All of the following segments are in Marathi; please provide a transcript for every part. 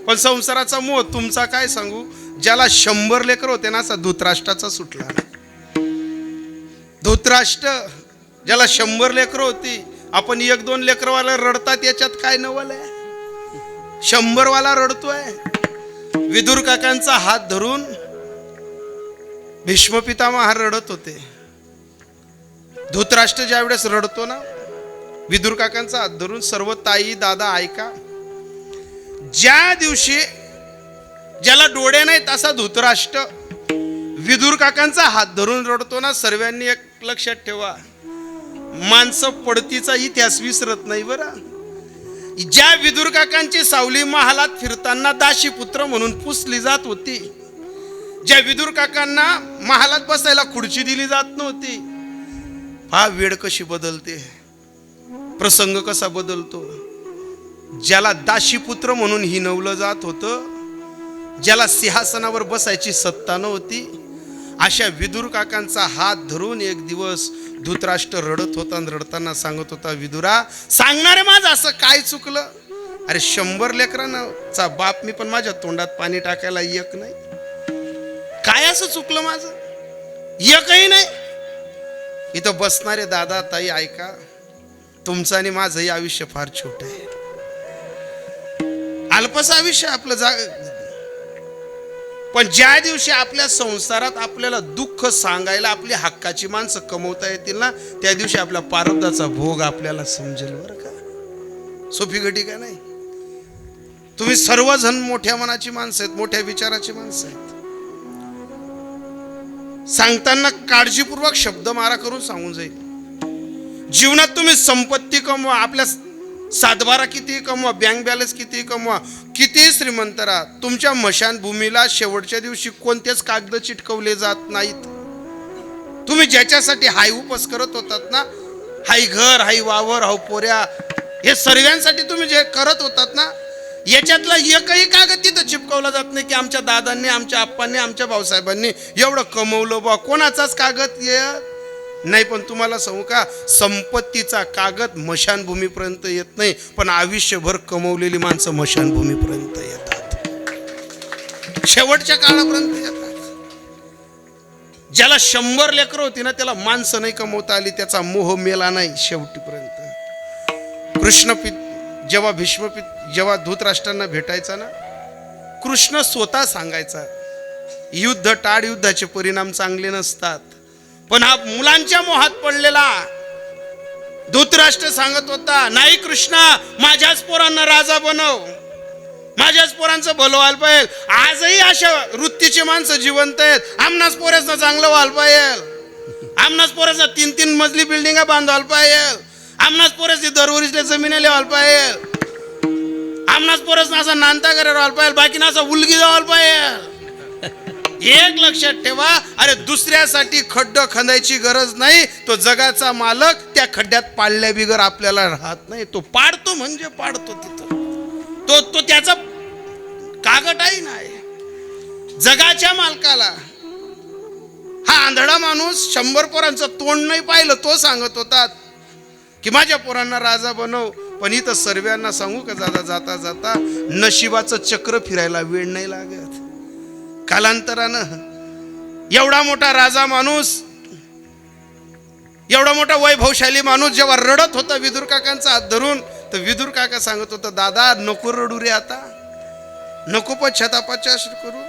पण संसाराचा मोह तुमचा काय सांगू, ज्याला 100 लेकर होते ना, असा धृतराष्ट्राचा सुटला. धृतराष्ट्र ज्याला 100 लेकर होती, आपण 1-2 लेकरवाला रडतात, याच्यात काय नवल आहे? 100 वाला रडतोय. विदुर काकांचा हात धरून भीष्म पितामह रडत होते. धृतराष्ट्र ज्या वेळेस रडतो ना, विदुर काकांचा हात धरून, सर्व ताई दादा ऐका, ज्या दिवशी ज्याला डोळे नाहीत असा धृतराष्ट्र विदुर काकांचा हात धरून रडतो ना, सर्वांनी एक लक्षात ठेवा, माणसं पडतीचा इतिहास विसरत नाही बरं. ज्या विदुर काकांची सावली महालात फिरताना दाशी पुत्र म्हणून पुसली जात होती, ज्या विदुर काकांना महालात बसायला खुर्ची दिली जात नव्हती, हा वेळ कशी बदलते, प्रसंग कसा बदलतो. ज्याला दाशीपुत्र म्हणून हिनवलं जात होतं, ज्याला सिंहासनावर बसायची सत्ता नव्हती, अशा विदुर काकांचा हात धरून एक दिवस धृतराष्ट्र रडत होता आणि रडताना सांगत होता, विदुरा सांगणारे माझं असं काय चुकलं? अरे 100 लेकरांचा बाप मी, पण माझ्या तोंडात पाणी टाकायला एक नाही. काय असं चुकलं माझं? एकही नाही. इथं बसणारे दादा ताई ऐका, तुमचं आणि माझंही आयुष्य फार छोट आहे, अल्पच आयुष्य आपलं. पण ज्या दिवशी आपल्या संसारात आपल्याला दुःख सांगायला आपली हक्काची माणसं कमवता येतील ना, त्या दिवशी आपल्या प्रारब्धाचा भोग आपल्याला समजेल बरं का. सोपी गटी का नाही. तुम्ही सर्वजण मोठ्या मनाची माणसं आहेत, मोठ्या विचाराची माणसं आहेत. सांगताना काळजीपूर्वक शब्द मारा करून सांगून जाईल. जीवनात तुम्ही संपत्ती कमवा, आपल्या सातबारा किती कमवा, बँक बॅलन्स किती कमवा, किती श्रीमंत राहा, तुमच्या मशानभूमीला शेवटच्या दिवशी कोणतेच कागद चिटकवले जात नाहीत. तुम्ही ज्याच्यासाठी हाय उपस करत होतात ना, हाय घर, हाय वावर, हाय पोऱ्या, हे सर्वांसाठी तुम्ही जे करत होतात ना, याच्यातला एकही कागद तिथं चिपकवला जात नाही की आमच्या दादांनी, आमच्या आप्पांनी, आमच्या भाऊसाहेबांनी एवढं कमवलं बा. कोणाचाच कागद नाही. पण तुम्हाला सांगू का, संपत्तीचा कागद मशानभूमीपर्यंत येत नाही, पण आयुष्यभर कमवलेली माणसं मशानभूमीपर्यंत येतात, शेवटच्या काळापर्यंत येतात. ज्याला 100 लेकरं होती ना, त्याला माणसं नाही कमवता आली, त्याचा मोह मेला नाही शेवटीपर्यंत. जेव्हा धृतराष्ट्रांना भेटायचा ना, कृष्ण स्वतः सांगायचा, युद्ध टाळ, युद्धाचे परिणाम चांगले नसतात. पण हा मुलांच्या मोहात पडलेला धृतराष्ट्र सांगत होता, नाही कृष्णा, माझ्याच पोरांना राजा बनव, माझ्याच पोरांचं भलं व्हायला पाहिजे. आजही अशा वृत्तीचे माणसं जिवंत आहेत. आमनाच पोरांना चांगलं व्हायला पाहिजे, आमनाच पोरांना 3-3 मजली बिल्डिंगा बांधवायला पाहिजे, आमनाच पोरांची दरवरीसल्या जमिनी लिहायला पाहिजे, आमनाच पोरांना असा नांता करायला व्हायला पाहिजे, बाकी ना असा उलगी जावायला पाहिजे. एक लक्षात ठेवा, अरे दुसऱ्यासाठी खड्डं खंदायची गरज नाही. तो जगाचा मालक त्या खड्ड्यात पाडल्या बिगर आपल्याला राहत नाही. तो पाडतो म्हणजे पाडतो, तिथं तो त्याचा कागदही नाही. जगाच्या मालकाला हा आंधळा माणूस 100 पोरांचं तोंड नाही पाहिलं, तो सांगत होता की माझ्या पोरांना राजा बनव. पण इथं सर्वांना सांगू का, जाता जाता नशिबाचं चक्र फिरायला वेळ नाही लागत. कालांतरानं एवढा मोठा राजा माणूस, एवढा मोठा वैभवशाली माणूस जेव्हा रडत होता विदुर काकांचा हात धरून, तर विदुर काका सांगत होता, दादा नको रडू रे, आता नको पश्चातापाची करू.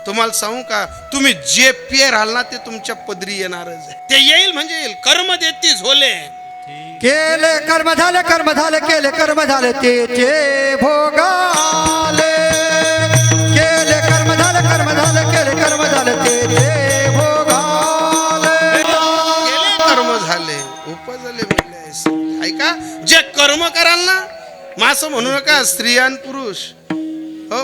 तुम्हाला सांगू का, तुम्ही जे पेर राहाल ना, ते तुमच्या पदरी येणारच आहे. ते येईल म्हणजे येईल. कर्म देती झोले, केले कर्म झाले, कर्म झाले, केले कर्म झाले, ते भोगाले. केले कर्म झाले, कर्म झाले, केले कर्म झाले, ते भोगाले. केले कर्म झाले, उपजले मिळले. ऐका, जे कर्म कराल ना, मासं म्हणू नका स्त्रिया आणि पुरुष, हो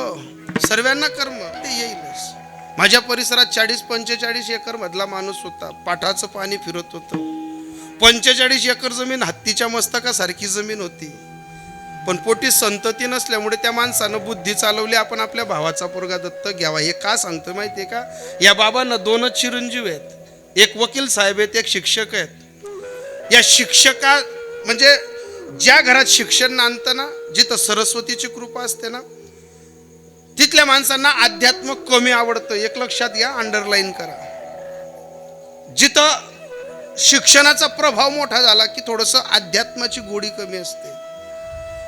सर्वांना कर्म ते येईलच. माझ्या परिसरात 40-45 एकर मधला माणूस होता. पाठाचं पाणी फिरत होतं. 45 एकर जमीन हत्तीच्या मस्तकासारखी जमीन होती. पण पोटी संतती नसल्यामुळे त्या माणसानं बुद्धी चालवली, आपण आपल्या भावाचा पोरगा दत्तक घ्यावा. हे का सांगतो माहितीये का, या बाबांना 2च चिरंजीव आहेत, एक वकील साहेब आहेत, एक शिक्षक आहेत. या शिक्षका म्हणजे ज्या घरात शिक्षण नांदतं ना, जिथं सरस्वतीची कृपा असते ना, इथल्या माणसांना अध्यात्म कमी आवडतं. एक लक्षात घ्या, अंडरलाईन करा. जिथं शिक्षणाचा प्रभाव मोठा झाला की थोडंसं अध्यात्माची गोडी कमी असते.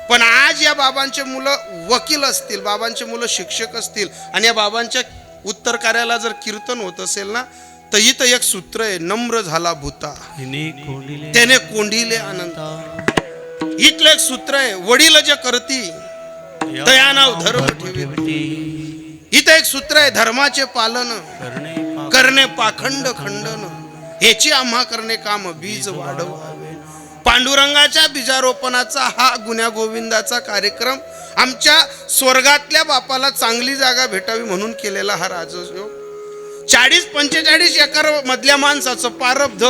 पण आज या बाबांचे मुलं वकील असतील, बाबांचे मुलं शिक्षक असतील आणि या बाबांच्या उत्तर कार्याला जर कीर्तन होत असेल ना, तर इथं एक सूत्र आहे, नम्र झाला भूता त्याने कोंडिले आनंद. इथलं एक सूत्र आहे, वडील जे करती तया नाव धर्म ठेवी. इथं एक सूत्र आहे, धर्माचे पालन करणे पाखंड खंडन, ह्याची आम्हा करणे काम बीज वाढवावे. पांडुरंगाच्या बीजारोपणाचा हा गुण्या गोविंदाचा कार्यक्रम आमच्या स्वर्गातल्या बापाला चांगली जागा भेटावी म्हणून केलेला हा राजयोग. 40-45 एकर मधल्या माणसाचं प्रारब्ध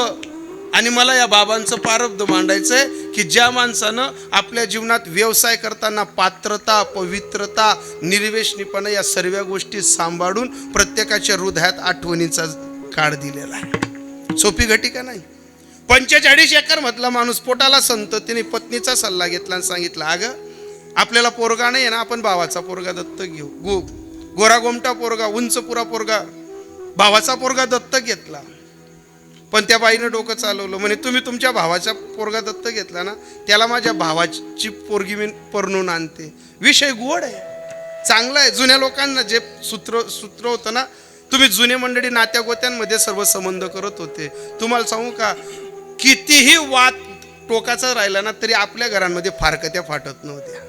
आणि मला या बाबांचं प्रारब्ध मांडायचंय की ज्या माणसानं आपल्या जीवनात व्यवसाय करताना पात्रता, पवित्रता, निर्वेशनीपणा या सर्व गोष्टी सांभाळून प्रत्येकाच्या हृदयात आठवणीचा काळ दिलेला आहे. सोपी घटिका नाही. 45 एकर मधला माणूस पोटाला संततीने पत्नीचा सल्ला घेतला आणि सांगितलं, अगं आपल्याला पोरगा नाही ना, आपण भावाचा पोरगा दत्तक घेऊ. गोरा गोमटा पोरगा, उंच पुरा पोरगा, भावाचा पोरगा दत्तक घेतला. पण त्या बाईनं डोकं चालवलं, म्हणे तुम्ही तुमच्या भावाचा पोरगा दत्तक घेतला ना, त्याला माझ्या भावाची पोरगी मी परणून आणते. विषय गोड आहे, चांगला आहे. जुन्या लोकांना जे सूत्र होतं ना, तुम्ही जुने मंडळी नात्या गोत्यांमध्ये सर्व संबंध करत होते. तुम्हाला सांगू का, कितीही वाद टोकाचा राहिला ना तरी आपल्या घरांमध्ये फारकत्या फाटत नव्हत्या.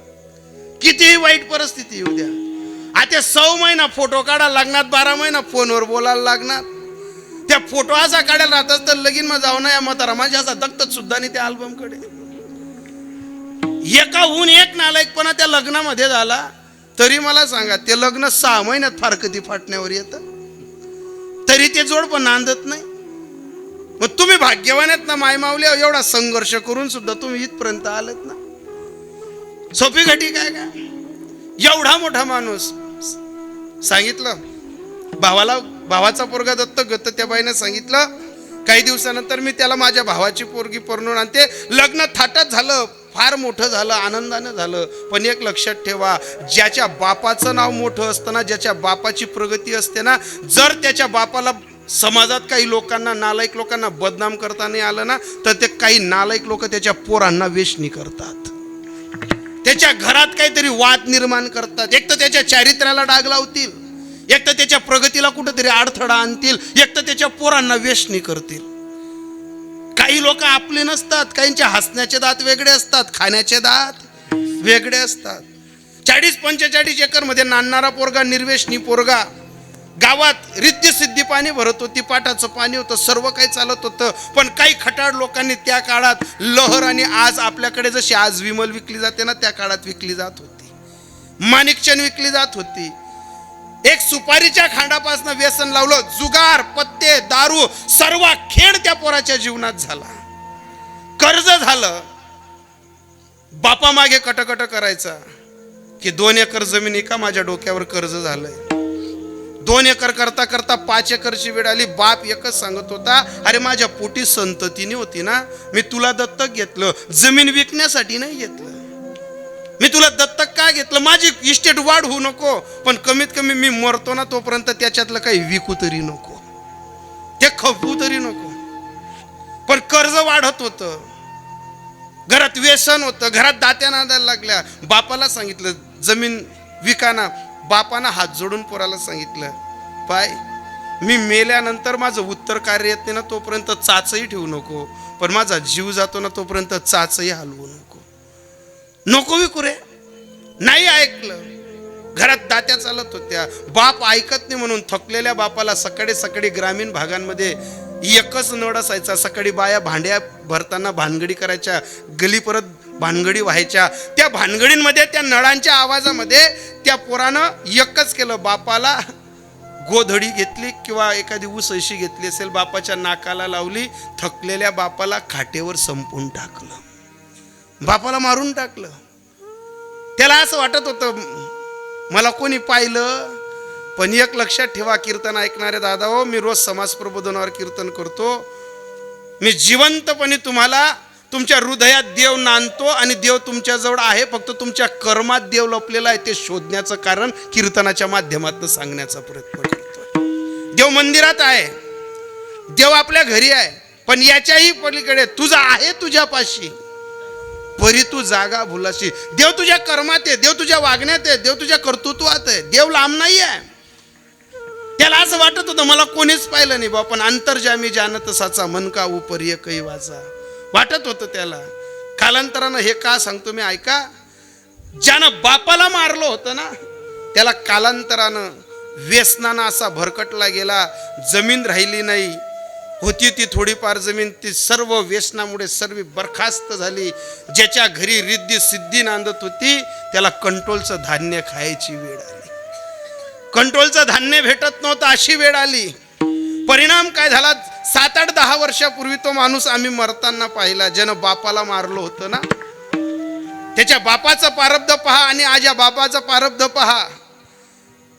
कितीही वाईट परिस्थिती येऊ द्या, आता 6 महिना फोटो काढायला लागणार, 12 महिना फोनवर बोलायला लागणार. त्या फोटो असा काढायला राहतात तर लगीन मग जाऊ ना या म्हातारा माझ्या असा दक्तच सुद्धा नाही त्या अल्बम कडे. एकाहून एक नालायकपणा त्या लग्नामध्ये झाला. तरी मला सांगा, ते लग्न 6 महिन्यात फारकती फाटण्यावर येतं, तरी ते जोड पण नांदत नाही. मग तुम्ही भाग्यवान आहेत ना, मायमावल्या एवढा संघर्ष करून सुद्धा तुम्ही इथपर्यंत आलेत ना. सोपी घटी काय का. एवढा मोठा माणूस सांगितलं भावाचा पोरगा दत्तक घेत. त्या बाईने सांगितलं, काही दिवसानंतर मी त्याला माझ्या भावाची पोरगी परणून आणते. लग्न थाटात झालं, फार मोठं झालं, आनंदानं झालं. पण एक लक्षात ठेवा, ज्याच्या बापाचं नाव मोठं असतं ना, ज्याच्या बापाची प्रगती असते ना, जर त्याच्या बापाला समाजात काही लोकांना, नालायक लोकांना बदनाम करता नाही आलं ना, तर ते काही नालायक लोक त्याच्या पोरांना वेशनी करतात, त्याच्या घरात काहीतरी वाद निर्माण करतात. एक तर त्याच्या चारित्र्याला डाग लावतील, एक तर त्याच्या प्रगतीला कुठंतरी अडथळा आणतील, एक तर त्याच्या पोरांना वेशनी करतील. काही लोक आपले नसतात, काहींच्या हसण्याचे दात वेगळे असतात, खाण्याचे दात वेगळे असतात. 40-45 एकर मध्ये नांदणारा पोरगा, निर्वेशनी पोरगा, गावात रिद्धी सिद्धी पाणी भरत होती, पाटाचं पाणी होतं, सर्व काही चालत होतं. पण काही खटाड लोकांनी त्या काळात लहर, आणि आज आपल्याकडे जशी आज विमल विकली जाते ना, त्या काळात विकली जात होती, माणिकचंद विकली जात होती. एक सुपारीच्या खांडापासून व्यसन लावलं, जुगार, पत्ते, दारू, सर्व खेळ त्या पोराच्या जीवनात झाला. कर्ज झालं, बापा मागे कटकट करायचा की 2 एकर जमिनी का माझ्या डोक्यावर कर्ज झालंय. 2 एकर करता करता 5 एकरची वेळ आली. बाप एकच सांगत होता, अरे माझ्या पोटी संततीने होती ना, मी तुला दत्तक घेतलं, जमीन विकण्यासाठी नाही घेतलं. मी तुला दत्तक का घेतलं, माझी इस्टेट वाढ होऊ नको, पण कमीत कमी मी मरतो ना तोपर्यंत त्याच्यातलं काही विकू तरी नको, ते खपू तरी नको. पण कर्ज वाढत होतं, घरात व्यसन होतं, घरात दात्या नांदायला लागल्या. बापाला सांगितलं जमीन विकाना. बापानं हात जोडून पोराला सांगितलं, पाय मी मेल्यानंतर माझं उत्तर कार्य येत नाही ना तोपर्यंत चाचही ठेवू नको, पण माझा जीव जातो ना तोपर्यंत चाचही हलवू नको. नको विकू रे. नाही ऐकलं. घरात दात्या चालत होत्या, बाप ऐकत नाही म्हणून थकलेल्या बापाला सकाळी सकाळी ग्रामीण भागांमध्ये एकच नळ असायचा. सकाळी बाया भांड्या भरताना भानगडी करायच्या, गली परत भानगडी व्हायच्या. त्या भानगडींमध्ये, त्या नळांच्या आवाजामध्ये त्या पोरानं एकच केलं, बापाला गोधडी घेतली किंवा एखादी उसळशी घेतली असेल, बापाच्या नाकाला लावली, थकलेल्या बापाला खाटेवर संपून टाकलं, बापाला मारून टाकलं. त्याला असं वाटत होतं मला कोणी पाहिलं. पण एक लक्षात ठेवा कीर्तन ऐकणारे दादा हो, मी रोज समाज प्रबोधनावर कीर्तन करतो. मी जिवंतपणे तुम्हाला तुमच्या हृदयात देव नांदतो आणि देव तुमच्याजवळ आहे, फक्त तुमच्या कर्मात देव लपलेला आहे. ते शोधण्याचं कारण कीर्तनाच्या माध्यमातून सांगण्याचा प्रयत्न करतोय. देव मंदिरात आहे, देव आपल्या घरी आहे, पण याच्याही पलीकडे तुझा आहे तुझ्यापाशी, परी तू जागा भुलाशी. देव तुझ्या कर्मात आहे, देव तुझ्या वागण्यात आहे, देव तुझ्या कर्तृत्वात आहे. देव लांब नाही आहे. त्याला असं वाटत होतं मला कोणीच पाहिलं नाही बा, पण अंतर्जामी जानत साचा मन का उपरी काही वाचा वाटत होतं त्याला. कालांतरानं हे का सांगतो मी ऐका. ज्यानं बापाला मारलं होतं ना, त्याला कालांतरानं व्यसनानं असा भरकटला गेला, जमीन राहिली नाही. होती ती थोडीफार जमीन, ती सर्व व्यसनामुळे सर्व बरखास्त झाली. ज्याच्या घरी रिद्धी सिद्धी नांदत होती त्याला कंट्रोलचं धान्य खायची वेळ आली. कंट्रोलचं धान्य भेटत नव्हतं अशी वेळ आली. परिणाम काय झाला, 7-8-10 वर्षापूर्वी तो माणूस आम्ही मरताना पाहिला, ज्यानं बापाला मारलं होतं ना. त्याच्या बापाचं प्रारब्ध पहा आणि आज या बापाचं प्रारब्ध पहा.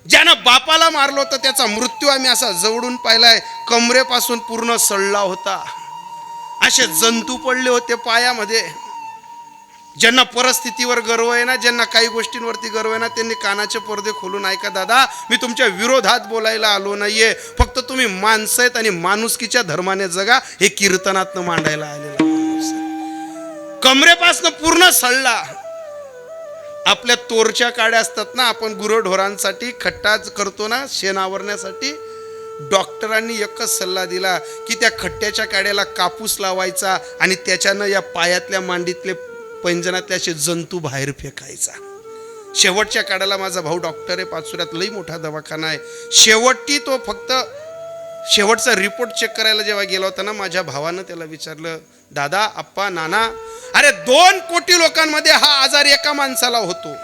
ज्यानं बापाला मारलं होतं त्याचा मृत्यू आम्ही असा जवळून पाहिलाय. कमरेपासून पूर्ण सडला होता, असे जंतू पडले होते पायामध्ये. ज्यांना परिस्थितीवर गर्व आहे ना, ज्यांना काही गोष्टींवरती गर्व आहे ना, त्यांनी कानाचे पडदे खोलून ऐका. दादा, मी तुमच्या विरोधात बोलायला आलो नाहीये, फक्त तुम्ही माणसं आहेत आणि माणुसकीच्या धर्माने जगा हे कीर्तनातनं मांडायला आलेला माणूस. कमरेपासनं पूर्ण सडला. आपल्या तोरच्या काड्या असतात ना, आपण गुरढोरांसाठी खट्टा करतो ना शेण आवरण्यासाठी, डॉक्टरांनी एकच सल्ला दिला की त्या खट्ट्याच्या काड्याला कापूस लावायचा आणि त्याच्यानं या पायातल्या मांडीतले पैंजणातले असे जंतू बाहेर फेकायचा. शेवटच्या काड्याला माझा भाऊ डॉक्टर आहे, पाचोऱ्यात लई मोठा दवाखाना आहे. शेवटी तो फक्त शेवटचा रिपोर्ट चेक करायला जेव्हा गेला होता ना, माझ्या भावानं त्याला विचारलं, दादा, आप्पा, नाना, अरे 2 कोटी लोकांमध्ये हा आजार एका माणसाला होतो.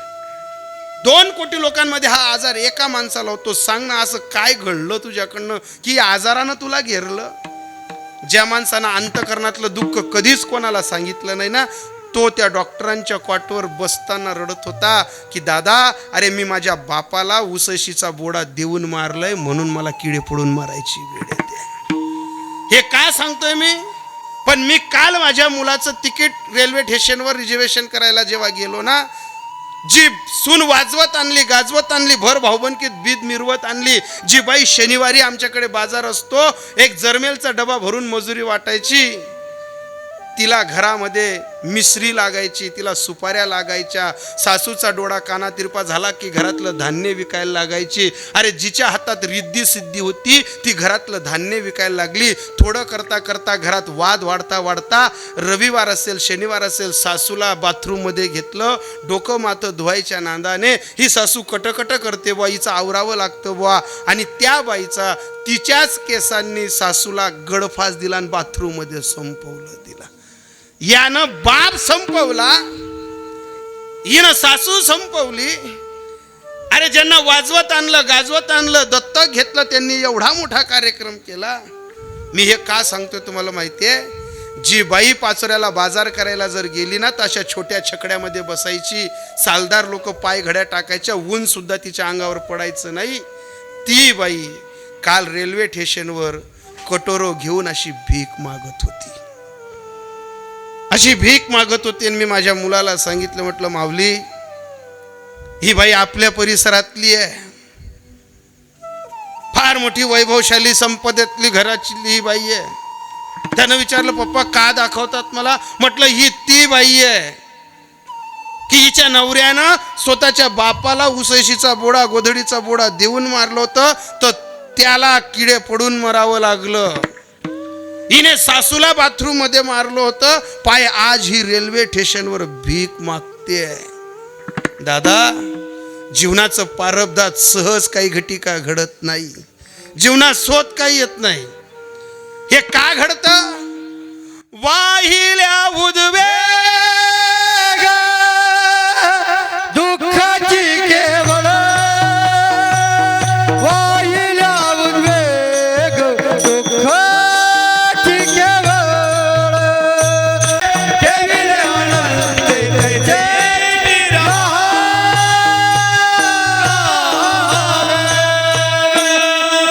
2 कोटी लोकांमध्ये हा आजार एका माणसाला होतो. सांग ना, असं काय घडलं तुझ्याकडनं की आजारानं तुला घेरलं? ज्या माणसानं अंतकरणातलं दुःख कधीच कोणाला सांगितलं नाही ना, तो त्या डॉक्टरांच्या कॉटवर बसताना रडत होता की दादा, अरे मी माझ्या बापाला उसशीचा बोडा देऊन मारलंय, म्हणून मला किडे पडून मारायची वेळ येते. हे काय सांगतोय मी? पण मी काल माझ्या मुलाचं तिकीट रेल्वे स्टेशनवर रिझर्वेशन करायला जेव्हा गेलो ना, जी सून वाजवत आणली, गाजवत आणली, भर भाऊबंदकीत बीद मिरवत आणली. जी बाई शनिवारी आमच्याकडे बाजार असतो, एक जर्मेलचा डबा भरून मजुरी वाटायची. तिला घरामध्ये मिसरी लागायची, तिला सुपाऱ्या लागायच्या, सासूचा डोळा काना तिरपा झाला की घरातलं धान्य विकायला लागायची. अरे जिच्या हातात रिद्धी सिद्धी होती ती घरातलं धान्य विकायला लागली. थोडं करता करता घरात वाद वाढता वाढता रविवार असेल शनिवार असेल, सासूला बाथरूममध्ये घेतलं. डोकं माथं धुवायच्या नांदाने ही सासू कटकट करते बुवा, हिचं आवरावं लागतं बुवा. आणि त्या बाईचा तिच्याच केसांनी सासूला गडफास दिला आणि बाथरूममध्ये संपवलं दिला. यानं बाप संपवला, हिनं सासू संपवली. अरे ज्यांना वाजवत आणलं, गाजवत आणलं, दत्तक घेतलं, त्यांनी एवढा मोठा कार्यक्रम केला. मी हे का सांगतोय तुम्हाला माहितीये? जी बाई पाचोऱ्याला बाजार करायला जर गेली ना, तर अशा छोट्या छकड्यामध्ये बसायची. सालदार लोक पाय घड्या टाकायच्या, ऊन सुद्धा तिच्या अंगावर पडायचं नाही. ती बाई काल रेल्वे स्टेशनवर कटोरो घेऊन अशी भीक मागत होती, अशी भीक मागत होती. आणि मी माझ्या मुलाला सांगितलं, म्हटलं माऊली, ही बाई आपल्या परिसरातली आहे, फार मोठी वैभवशाली संपदेतली घराची ही बाई आहे. त्यानं विचारलं, पप्पा का दाखवतात मला? म्हटलं ही ती बाई आहे की हिच्या नवऱ्यानं स्वतःच्या बापाला उसशीचा बोडा, गोधडीचा बोडा देऊन मारलं होतं, तर त्याला किडे पडून मरावं लागलं. हिने सासूला बाथरूम मध्ये मारलं होतं, पाय आज ही रेल्वे स्टेशनवर भीक मागते. दादा, जीवनाचं प्रारब्धात सहज काही घटिका घडत नाही, जीवनात स्वत काही येत नाही. हे का घडतं? वाहिल्या उद्वेग दुःखाची केवळ, वाहिल्या उद्वेग दुःखाची केवळ, ठेविले आनंद कैचे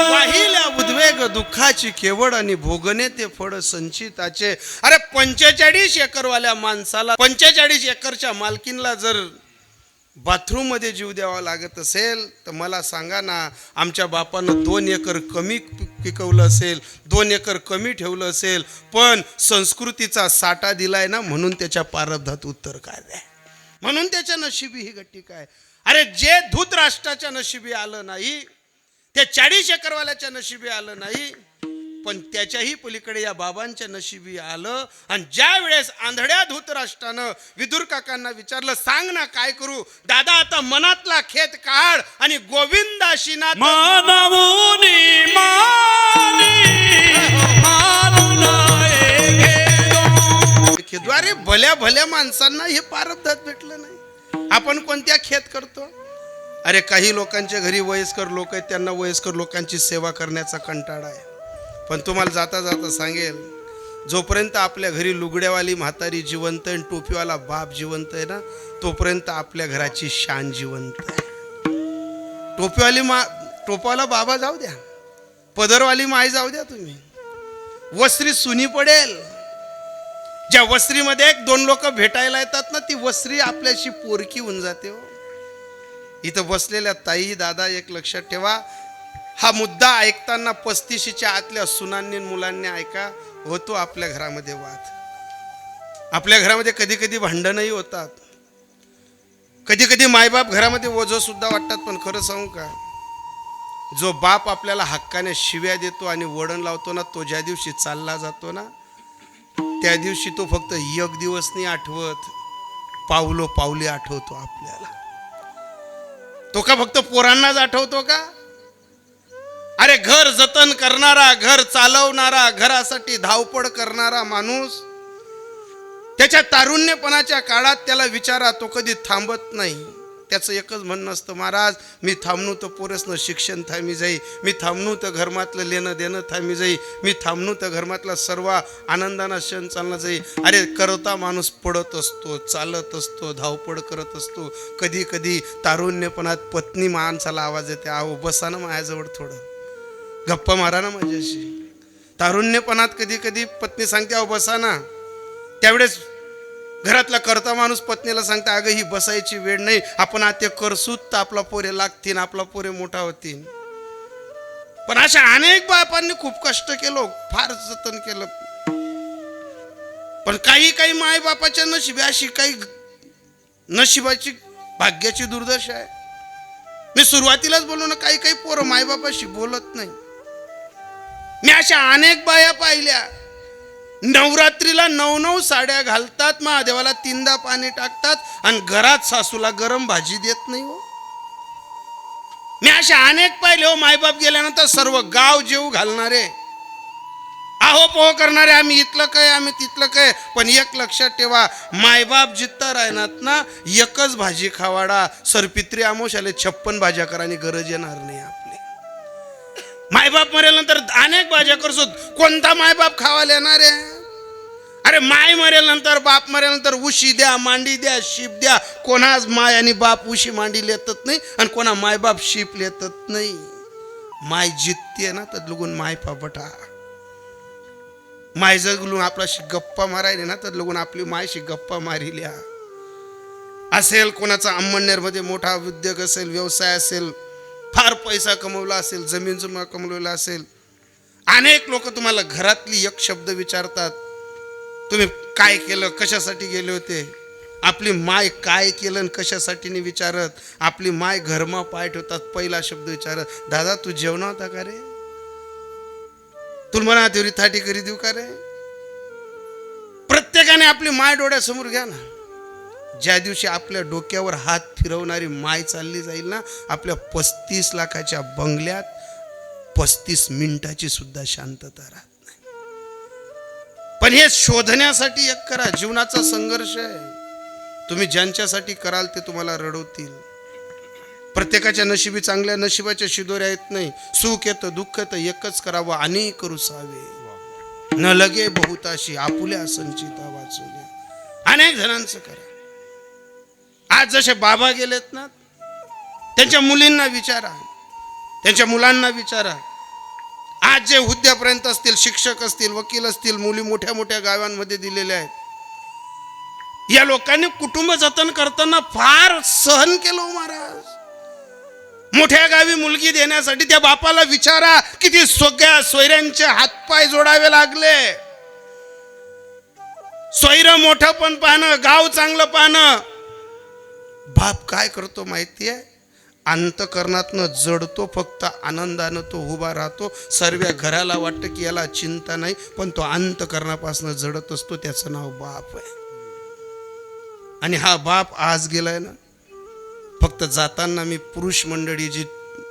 वाहिल्या उद्वेग दुःखाची केवळ आणि भोगणे ते फळ संचिताचे. अरे 45 एकरवाल्या माणसाला 45 एकरच्या मालकीनला जर बाथरूम मध्ये जीव द्यावा लागत असेल तर मला सांगा ना, आमच्या बापानं 2 एकर कमी पिकवलं असेल, 2 एकर कमी ठेवलं असेल, पण संस्कृतीचा साठा दिलाय ना, म्हणून त्याच्या प्रारब्धात उत्तर काय आहे, म्हणून त्याच्या नशिबी ही गट्टी काय. अरे जे धृतराष्ट्राच्या नशिबी आलं नाही, त्या 40 एकरवाल्याच्या नशिबी आलं नाही, पण त्याच्याही पलीकडे या बाबांच्या नशिबी आलं. आणि ज्या वेळेस आंधळ्या धृतराष्ट्रानं विदुर काकांना विचारलं, सांग ना काय करू दादा, आता मनातला खेत काढ आणि गोविंदाशीनाथ द्वारे भल्या भल्या माणसांना हे प्रारब्धात भेटलं नाही. आपण कोणत्या खेत करतो. अरे काही लोकांच्या घरी वयस्कर लोक आहेत, त्यांना वयस्कर लोकांची सेवा करण्याचा कंटाळा आहे. पण तुम्हाला जाता जाता सांगेल, जोपर्यंत आपल्या घरी लुगड्यावाली म्हातारी जिवंत आहे, टोपीवाला बाप जिवंत आहे ना, तोपर्यंत आपल्या घराची शान जिवंत आहे. टोपावाला बाबा जाऊ द्या, पदरवाली माय जाऊ द्या, तुम्ही वस्त्री सुनी पडेल. ज्या वस्त्रीमध्ये 1-2 लोक भेटायला येतात ना, ती वस्त्री आपल्याशी पोरकी होऊन जाते हो. इथं बसलेल्या ताई दादा एक लक्षात ठेवा, हा मुद्दा ऐकताना 35च्या आतल्या सुनांनी मुलांनी ऐका. होतो आपल्या घरामध्ये वाद, आपल्या घरामध्ये कधी कधी भांडणही होतात, कधी कधी मायबाप घरामध्ये ओझं सुद्धा वाटतात. पण खरं सांगू का, जो बाप आपल्याला हक्काने शिव्या देतो आणि वडण लावतो ना, तो ज्या दिवशी चालला जातो ना, त्या दिवशी तो फक्त 1 दिवस नाही आठवत, पावली आठवतो आपल्याला. तो का फक्त पोरांनाच आठवतो का. अरे घर जतन करणारा, घर चालवणारा, घरासाठी धावपळ करणारा माणूस, त्याच्या तारुण्यपणाच्या काळात त्याला विचारा, तो कधी थांबत नाही. त्याचं एकच म्हणणं असतं, महाराज मी थांबणू तर पोरसनं शिक्षण थांबी जाई, मी थांबणू तर घरमातलं लेणं देणं थांबी जाई, मी थांबणू तर घरमातला सर्व आनंदानं क्षण चालला जाई. अरे करता माणूस पडत असतो, चालत असतो, धावपळ करत असतो. कधी कधी तारुण्यपणात पत्नी माणसाला आवाज येते, आहो बसा ना माझ्याजवळ, थोडं गप्पा मारा ना माझ्याशी. तारुण्यपणात कधी कधी पत्नी सांगते, अहो बसा ना. त्यावेळेस घरातला करता माणूस पत्नीला सांगते, अगं ही बसायची वेळ नाही, आपण आता करसूत तर आपला पोरे लागतील, आपला पोरे मोठा होतील. पण अशा अनेक बापांनी खूप कष्ट केलं, फार जतन केलं. पण काही माय बापाच्या नशिबी अशी काही नशिबाची भाग्याची दुर्दशा आहे. मी सुरुवातीलाच बोललो ना, काही पोरं मायबापाशी बोलत नाही. मी अशा अनेक बाया पाहिल्या, नवरात्रीला 9 साड्या घालतात, महादेवाला 3दा पाणी टाकतात आणि घरात सासूला गरम भाजी देत नाही हो. मी अशा अनेक पाहिले हो, मायबाप गेल्यानंतर सर्व गाव जेव घालणारे, आहो पोह करणारे, आम्ही इथलं काय आम्ही तिथलं काय. पण एक लक्षात ठेवा, मायबाप जित्ता राहणार ना, एकच भाजी खावाडा, सरपित्री आमोशाले 56 भाज्या करायची गरज येणार नाही आपली. मायबाप मरेल्यानंतर अनेक भाज्या करसोत, कोणता मायबाप खावायला येणार आहे. अरे माय मरेल्यानंतर बाप मरेल्यानंतर उशी द्या, मांडी द्या, शीप द्या. कोणाच माय आणि बाप उशी मांडी लेतत नाही आणि कोणा मायबाप शीप लेतत नाही. माय जित्ते ना तर लगून माय पापटा, माय जगलून आपल्याशी गप्पा मारायले ना तर लगून आपली मायशी गप्पा मारिल्या. असेल कोणाचा अंमळनेरमध्ये मोठा उद्योग असेल, व्यवसाय असेल, फार पैसा कमवला असेल, जमीन जुमा कमवलेला असेल, अनेक लोक तुम्हाला घरातली एक शब्द विचारतात, तुम्ही काय केलं, कशासाठी गेले होते. आपली माय काय केलं आणि कशासाठी नाही विचारत. आपली माय घरमा पाय ठेवतात, पहिला शब्द विचारत, दादा तू जेवणा होता का रे, तुला म्हणा तेवढी थाटी करी देऊ का रे. प्रत्येकाने आपली माय डोळ्यासमोर घ्या ना. ज्या दिवशी आपल्या डोक्यावर हात फिरवणारी माय चालली जाईल ना, आपल्या 35 लाखाच्या बंगल्यात 35 मिनिटाची सुद्धा शांतता राहत नाही. पण हे शोधण्यासाठी एक करा, जीवनाचा संघर्ष आहे. तुम्ही ज्यांच्यासाठी कराल ते तुम्हाला रडवतील. प्रत्येकाच्या नशिबी चांगल्या नशिबाच्या शिदोऱ्या येत नाही. सुख येतं दुःख येतं, एकच करावं आणि करू सावे, न लगे बहुताशी आपुल्या संचिता वाचवल्या. अनेक जणांचं करा. आज जसे बाबा गेलेत ना, त्यांच्या मुलींना विचारा, त्यांच्या मुलांना विचारा, आज जे हुद्द्यापर्यंत असतील, शिक्षक असतील, वकील असतील, मुली मोठ्या मोठ्या गावांमध्ये दिलेल्या आहेत, या लोकांनी कुटुंब जतन करताना फार सहन केलं हो महाराज. मोठ्या गावी मुलगी देण्यासाठी त्या बापाला विचारा किती सगळ्या सोयऱ्यांचे हातपाय जोडावे लागले. सोयरं मोठं पण पाहणं, गाव चांगलं पाहणं. बाप काय करतो माहितीये? अंतकरणातनं जडतो, फक्त आनंदानं तो उभा राहतो. सर्व घराला वाटतं की याला चिंता नाही, पण तो अंतकरणापासून जडत असतो. त्याचं नाव बाप आहे. आणि हा बाप आज गेलाय ना. फक्त जाताना मी पुरुष मंडळी, जी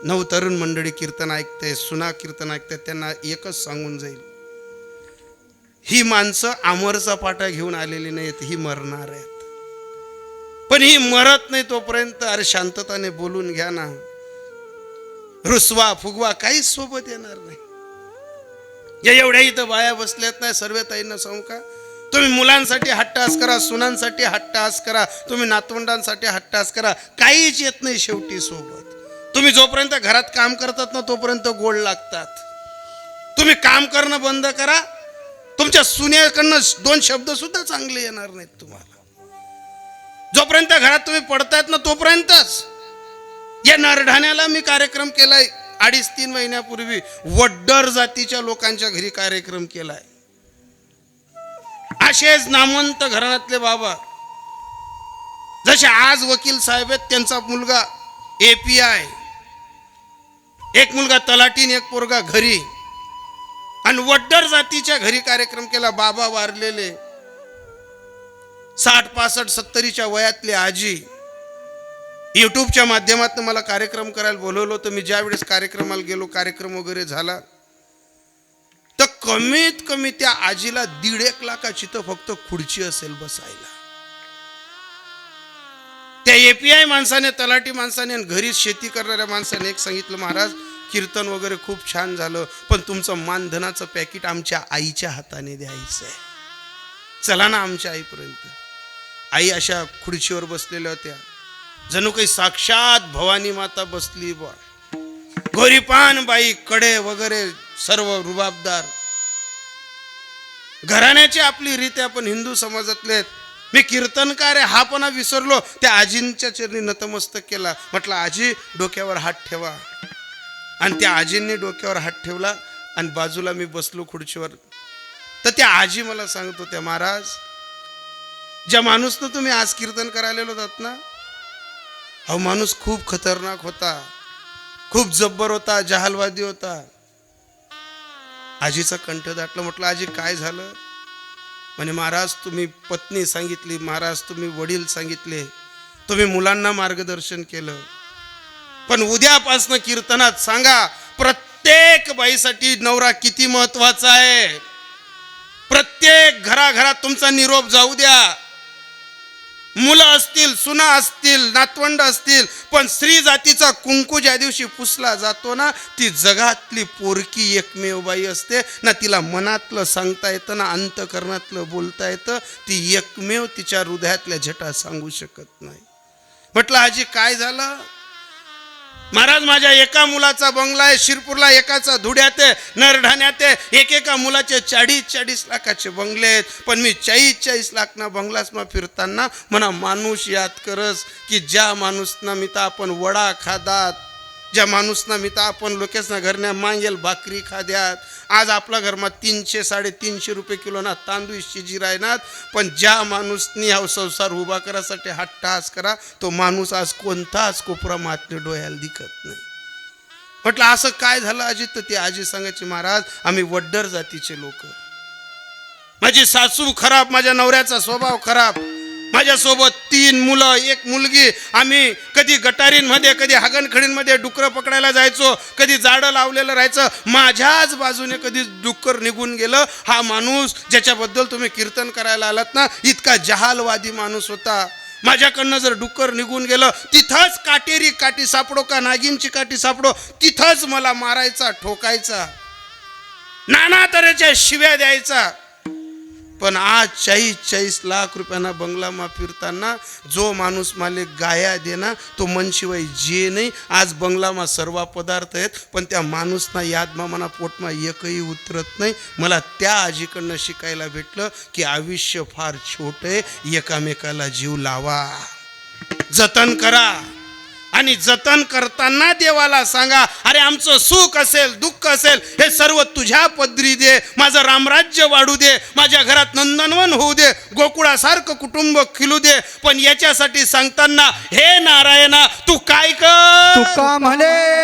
नवतरुण मंडळी कीर्तन ऐकते, सुना कीर्तन ऐकते, त्यांना एकच सांगून जाईल, ही माणसं अमरचा पाटा घेऊन आलेली नाहीत, ही मरणार आहेत. पण ही मरत नाही तोपर्यंत अरे शांतताने बोलून घ्या ना. रुसवा फुगवा काहीच सोबत येणार नाही. या एवढ्या इथं बाया बसल्यात नाही, सर्व ताईंना सांगू का, तुम्ही मुलांसाठी हट्टास करा, सुनांसाठी हट्टास करा, तुम्ही नातवंडांसाठी हट्टास करा, काहीच येत नाही शेवटी सोबत. तुम्ही जोपर्यंत घरात काम करतात ना तोपर्यंत गोड लागतात. तुम्ही काम करणं बंद करा, तुमच्या सुनेकडनं दोन शब्द सुद्धा चांगले येणार नाहीत तुम्हाला. जोपर्यंत घरात तुम्ही पडतायत ना तोपर्यंतच. या नरढाण्याला मी कार्यक्रम केलाय 2.5-3 महिन्यापूर्वी. वड्डर जातीच्या लोकांच्या घरी कार्यक्रम केलाय. असेच नामवंत घराण्यातले बाबा, जसे आज वकील साहेब आहेत, त्यांचा मुलगा API, एक मुलगा तलाटीन, एक पोरगा घरी. आणि वड्डर जातीच्या घरी कार्यक्रम केला. बाबा वारलेले, 60-65-70च्या वयातले आजी. युट्यूबच्या माध्यमातून मला कार्यक्रम करायला बोलवलं होतं. मी ज्या वेळेस कार्यक्रमाला गेलो, कार्यक्रम वगैरे झाला, तर कमीत कमी त्या आजीला 1.5 लाखाची तर फक्त खुर्ची असेल बसायला. त्या API माणसाने, तलाठी माणसाने आणि घरी शेती करणाऱ्या माणसाने एक सांगितलं, महाराज कीर्तन वगैरे खूप छान झालं, पण तुमचं मानधनाचं पॅकेट आमच्या आईच्या हाताने द्यायचं आहे. चला ना आमच्या आईपर्यंत. आई अशा खुर्चीवर बसलेल्या होत्या, जणू काही साक्षात भवानी माता बसली बा. गोरीपान बाई, कडे वगैरे सर्व रुबाबदार. घराण्याची आपली रीत आहे, आपण हिंदू समाजातले आहेत. मी कीर्तनकार आहे हा पण विसरलो. त्या आजींच्या चरणी नतमस्तक केला. म्हटलं आजी डोक्यावर हात ठेवा. आणि त्या आजींनी डोक्यावर हात ठेवला आणि बाजूला मी बसलो खुर्चीवर. तर त्या आजी मला सांगत होत्या, महाराज ज्या माणूसनं तुम्ही आज कीर्तन करायला होतात ना, हा माणूस खूप खतरनाक होता, खूप जब्बर होता, जहालवादी होता. आजीचा कंठ दाटलं. म्हटलं आजी काय झालं? म्हणे महाराज तुम्ही पत्नी सांगितली, महाराज तुम्ही वडील सांगितले, तुम्ही मुलांना मार्गदर्शन केलं, पण उद्यापासनं कीर्तनात सांगा प्रत्येक बाईसाठी नवरा किती महत्वाचा आहे. प्रत्येक घराघरात तुमचा निरोप जाऊ द्या. मुलं असतील, सुना असतील, नातवंड असतील, पण स्त्री जातीचा कुंकू ज्या दिवशी पुसला जातो ना, ती जगातली पोरकी एकमेव बाई असते ना. तिला मनातलं सांगता येतं ना, अंतकरणातलं बोलता येतं. ती एकमेव तिच्या हृदयातल्या झटा सांगू शकत नाही. म्हटलं आजी काय झालं? महाराज माझ्या एका मुलाचा बंगला आहे शिरपूरला, एकाचा धुळ्यात आहे, नरढाण्यात आहे. एकेका मुलाचे 40-40 लाखाचे बंगले आहेत. पण मी 40-40 लाखना बंगलासमा फिरताना म्हणा माणूस याद करस की ज्या माणूसना मी तर आपण वडा खादात, ज्या माणूसना मी तर आपण लोकेसना घरण्या मांगेल भाकरी खाद्यात. आज आपला घरमा 300-350 रुपये किलो ना तांदूळ शिजी राहणार. पण ज्या माणूसनी हा संसार उभा करासाठी हट्टास करा, तो माणूस आज कोणताच कोपरा मातने डोळ्याला दिखत नाही. म्हटलं असं काय झालं आजी? तर ती आजी सांगायची, महाराज आम्ही वड्डर जातीचे लोक, माझी सासू खराब, माझ्या नवऱ्याचा स्वभाव खराब, माझ्यासोबत 3 मुलं 1 मुलगी. आम्ही कधी गटारींमध्ये, कधी हागणखडींमध्ये डुकरं पकडायला जायचो, कधी जाडं लावलेलं राहायचं. माझ्याच बाजूने कधी डुक्कर निघून गेलं. हा माणूस ज्याच्याबद्दल तुम्ही कीर्तन करायला आलात ना, इतका जहालवादी माणूस होता. माझ्याकडनं जर डुक्कर निघून गेलं, तिथंच काटेरी काठी सापडो का नागिनची काठी सापडो, तिथंच मला मारायचा, ठोकायचा, नाना तऱ्हेच्या शिव्या द्यायचा. पण आज 40 लाख रुपयांना बंगला मा फिरताना जो माणूस माले गाया दे ना तो मनशिवाय जे नाही. आज बंगला मा सर्व पदार्थ आहेत पण त्या माणूसना याद मा मना पोटमा एकही उतरत नाही. मला त्या आजीकडनं शिकायला भेटलं की आयुष्य फार छोट आहे, एकामेकाला जीव लावा, जतन करा आणि जतन करताना देवाला सांगा अरे आमचं सुख असेल दुःख असेल हे सर्व तुझ्या पदरी दे, माझं रामराज्य वाढू दे, माझ्या घरात नंदनवन होऊ दे, गोकुळासारखं कुटुंब खिलू दे. पण याच्यासाठी सांगताना हे नारायणा तू काय कर, तुका म्हणे